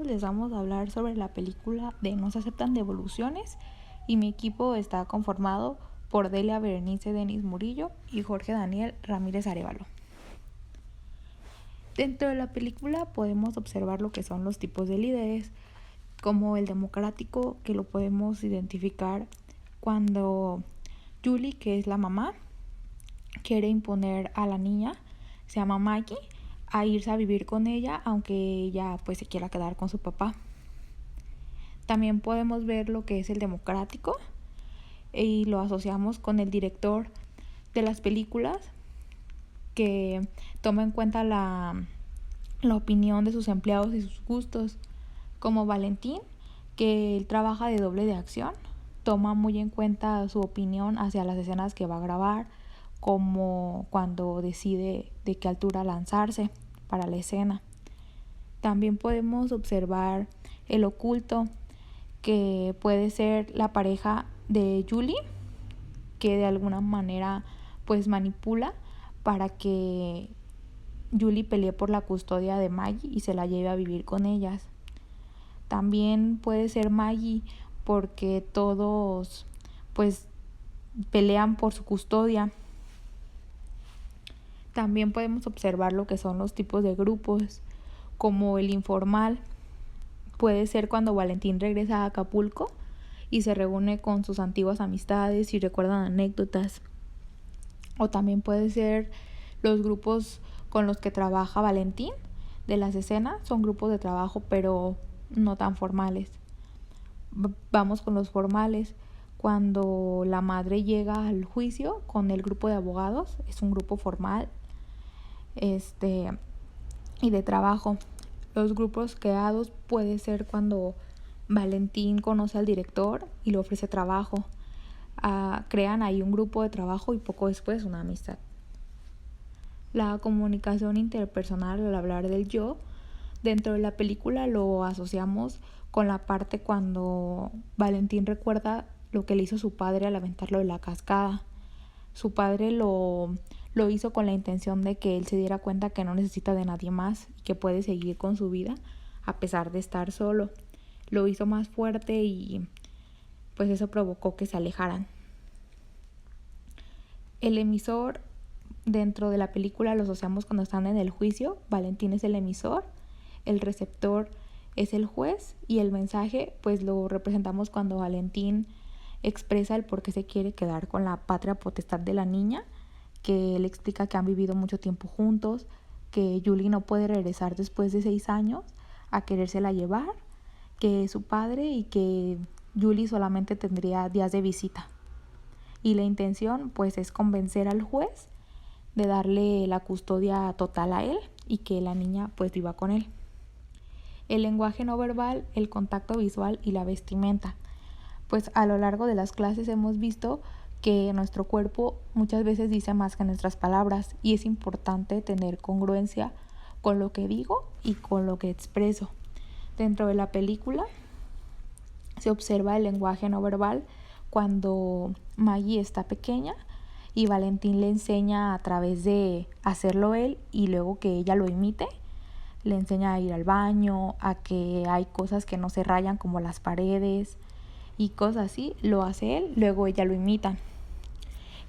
les vamos a hablar sobre la película de No se aceptan devoluciones y mi equipo está conformado por Delia Berenice Denis Murillo y Jorge Daniel Ramírez Arévalo. Dentro de la película podemos observar lo que son los tipos de líderes, como el democrático, que lo podemos identificar cuando Julie, que es la mamá, quiere imponer a la niña, se llama Maggie, a irse a vivir con ella, aunque ella pues se quiera quedar con su papá. También podemos ver lo que es el democrático y lo asociamos con el director de las películas, que toma en cuenta la opinión de sus empleados y sus gustos, como Valentín, que él trabaja de doble de acción, toma muy en cuenta su opinión hacia las escenas que va a grabar, como cuando decide de qué altura lanzarse para la escena. También podemos observar el oculto, que puede ser la pareja de Julie, que de alguna manera pues manipula para que Julie pelee por la custodia de Maggie y se la lleve a vivir con ellas. También puede ser Maggie porque todos pues pelean por su custodia. También podemos observar lo que son los tipos de grupos, como el informal. Puede ser cuando Valentín regresa a Acapulco y se reúne con sus antiguas amistades y recuerdan anécdotas. O también puede ser los grupos con los que trabaja Valentín de las escenas. Son grupos de trabajo pero no tan formales. Vamos con los formales. Cuando la madre llega al juicio con el grupo de abogados, es un grupo formal y de trabajo. Los grupos creados puede ser cuando Valentín conoce al director y le ofrece trabajo. Crean ahí un grupo de trabajo y poco después una amistad. La comunicación interpersonal, al hablar del yo, dentro de la película lo asociamos con la parte cuando Valentín recuerda lo que le hizo su padre al aventarlo de la cascada. Su padre lo hizo con la intención de que él se diera cuenta que no necesita de nadie más y que puede seguir con su vida a pesar de estar solo. Lo hizo más fuerte y pues eso provocó que se alejaran. El emisor dentro de la película lo asociamos cuando están en el juicio. Valentín es el emisor, el receptor es el juez y el mensaje pues lo representamos cuando Valentín expresa el por qué se quiere quedar con la patria potestad de la niña, que él explica que han vivido mucho tiempo juntos, que Julie no puede regresar después de 6 años a querérsela llevar, que es su padre y que Julie solamente tendría días de visita. Y la intención pues es convencer al juez de darle la custodia total a él y que la niña pues viva con él. El lenguaje no verbal, el contacto visual y la vestimenta. Pues a lo largo de las clases hemos visto que nuestro cuerpo muchas veces dice más que nuestras palabras y es importante tener congruencia con lo que digo y con lo que expreso. Dentro de la película se observa el lenguaje no verbal cuando Maggie está pequeña y Valentín le enseña a través de hacerlo él y luego que ella lo imite. Le enseña a ir al baño, a que hay cosas que no se rayan como las paredes y cosas así, lo hace él, luego ella lo imita.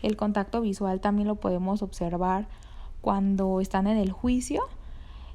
El contacto visual también lo podemos observar cuando están en el juicio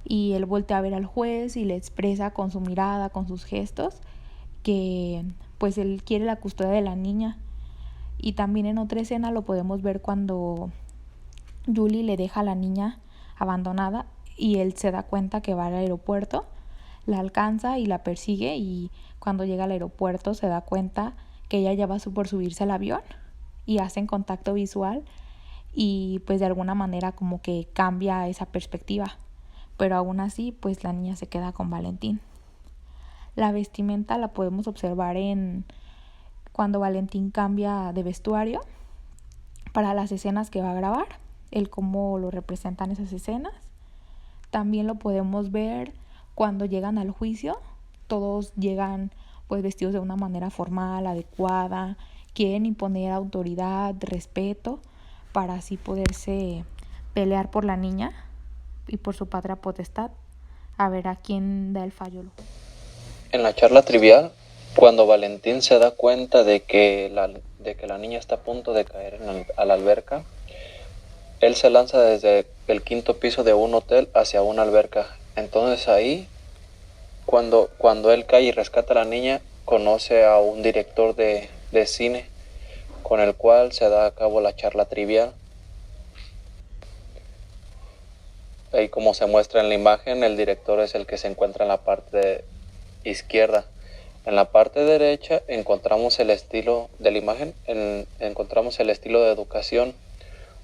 y él voltea a ver al juez y le expresa con su mirada, con sus gestos, que pues él quiere la custodia de la niña. Y también en otra escena lo podemos ver cuando Julie le deja a la niña abandonada y él se da cuenta que va al aeropuerto, la alcanza y la persigue y cuando llega al aeropuerto se da cuenta que ella ya va por subirse al avión y hacen contacto visual y pues de alguna manera como que cambia esa perspectiva, pero aún así pues la niña se queda con Valentín. La vestimenta la podemos observar en cuando Valentín cambia de vestuario para las escenas que va a grabar, el cómo lo representan esas escenas. También lo podemos ver cuando llegan al juicio, todos llegan pues vestidos de una manera formal, adecuada, quieren imponer autoridad, respeto, para así poderse pelear por la niña y por su patria potestad, a ver a quién da el fallo. En la charla trivial, cuando Valentín se da cuenta de que la niña está a punto de caer a la alberca, él se lanza desde el quinto piso de un hotel hacia una alberca. Entonces ahí, cuando él cae y rescata a la niña, conoce a un director de cine con el cual se da a cabo la charla trivial. Ahí, como se muestra en la imagen, el director es el que se encuentra en la parte izquierda. En la parte derecha encontramos el estilo de la imagen, encontramos el estilo de educación.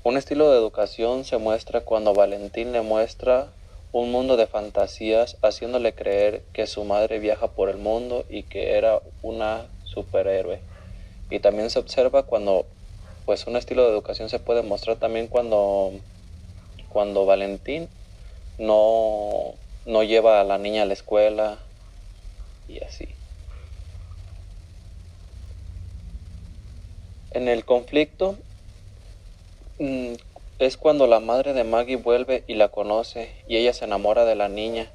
Un estilo de educación se muestra cuando Valentín le muestra un mundo de fantasías, haciéndole creer que su madre viaja por el mundo y que era una superhéroe. Y también se observa cuando, pues un estilo de educación se puede mostrar también cuando Valentín no lleva a la niña a la escuela y así. En el conflicto es cuando la madre de Maggie vuelve y la conoce y ella se enamora de la niña.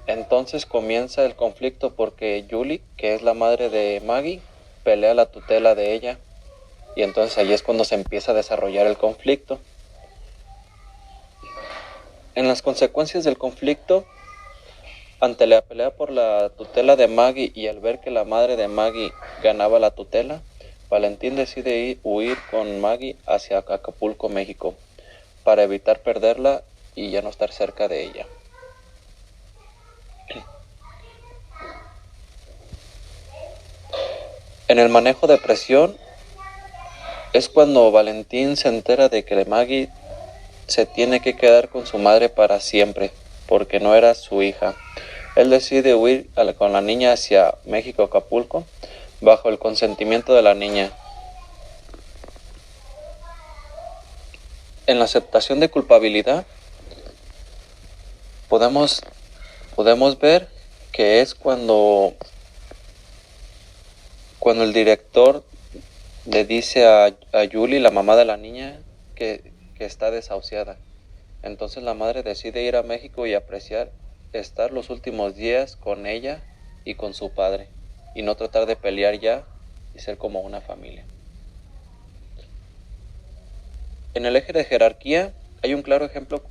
Entonces comienza el conflicto porque Julie, que es la madre de Maggie, pelea la tutela de ella y entonces ahí es cuando se empieza a desarrollar el conflicto. En las consecuencias del conflicto, ante la pelea por la tutela de Maggie y al ver que la madre de Maggie ganaba la tutela, Valentín decide huir con Maggie hacia Acapulco, México, para evitar perderla y ya no estar cerca de ella. En el manejo de presión es cuando Valentín se entera de que Maggie se tiene que quedar con su madre para siempre, porque no era su hija. Él decide huir con la niña hacia México, Acapulco, bajo el consentimiento de la niña. En la aceptación de culpabilidad podemos ver que es cuando el director le dice a Julie, la mamá de la niña, que está desahuciada. Entonces la madre decide ir a México y apreciar estar los últimos días con ella y con su padre, y no tratar de pelear ya y ser como una familia. En el eje de jerarquía hay un claro ejemplo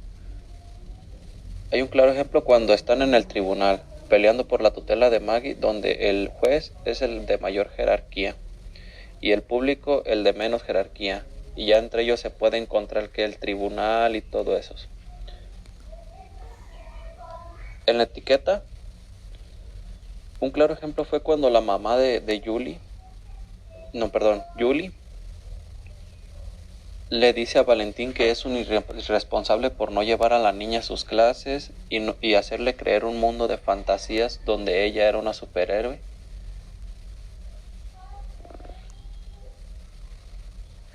cuando están en el tribunal peleando por la tutela de Maggie, donde el juez es el de mayor jerarquía y el público el de menos jerarquía, y ya entre ellos se puede encontrar que el tribunal y todo eso. En la etiqueta, un claro ejemplo fue cuando la mamá de Julie, le dice a Valentín que es un irresponsable por no llevar a la niña a sus clases y hacerle creer un mundo de fantasías donde ella era una superhéroe.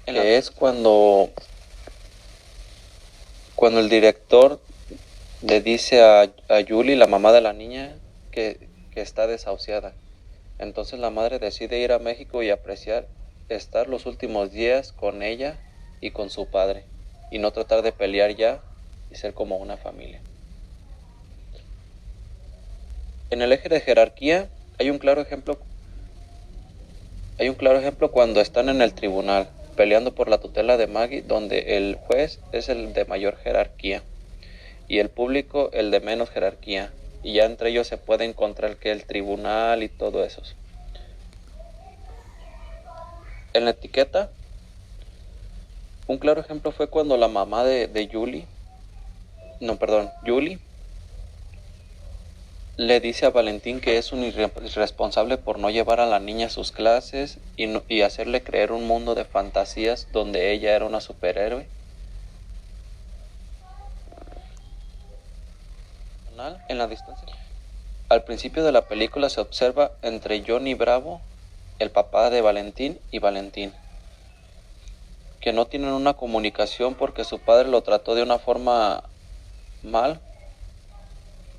Que es cuando el director le dice a Julie, la mamá de la niña, que está desahuciada. Entonces la madre decide ir a México y apreciar estar los últimos días con ella y con su padre, y no tratar de pelear ya y ser como una familia. En el eje de jerarquía hay un claro ejemplo cuando están en el tribunal peleando por la tutela de Maggie, donde el juez es el de mayor jerarquía y el público el de menos jerarquía, y ya entre ellos se puede encontrar que el tribunal y todo eso. En la etiqueta, un claro ejemplo fue cuando la mamá de Julie, le dice a Valentín que es un irresponsable por no llevar a la niña a sus clases y hacerle creer un mundo de fantasías donde ella era una superhéroe. En la distancia. Al principio de la película se observa entre Johnny Bravo, el papá de Valentín, y Valentín, que no tienen una comunicación porque su padre lo trató de una forma mal.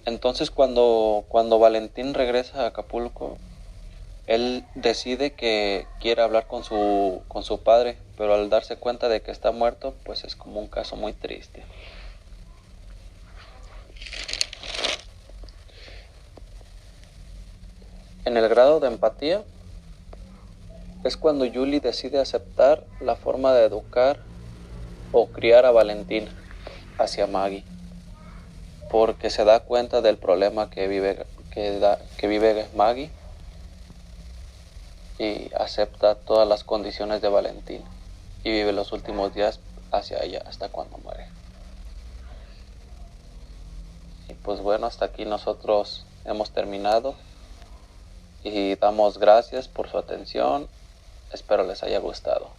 Entonces cuando Valentín regresa a Acapulco, él decide que quiere hablar con su padre, pero al darse cuenta de que está muerto, pues es como un caso muy triste. En el grado de empatía es cuando Julie decide aceptar la forma de educar o criar a Valentín hacia Maggie, porque se da cuenta del problema que vive Maggie y acepta todas las condiciones de Valentín y vive los últimos días hacia ella hasta cuando muere. Y pues bueno, hasta aquí nosotros hemos terminado y damos gracias por su atención. Espero les haya gustado.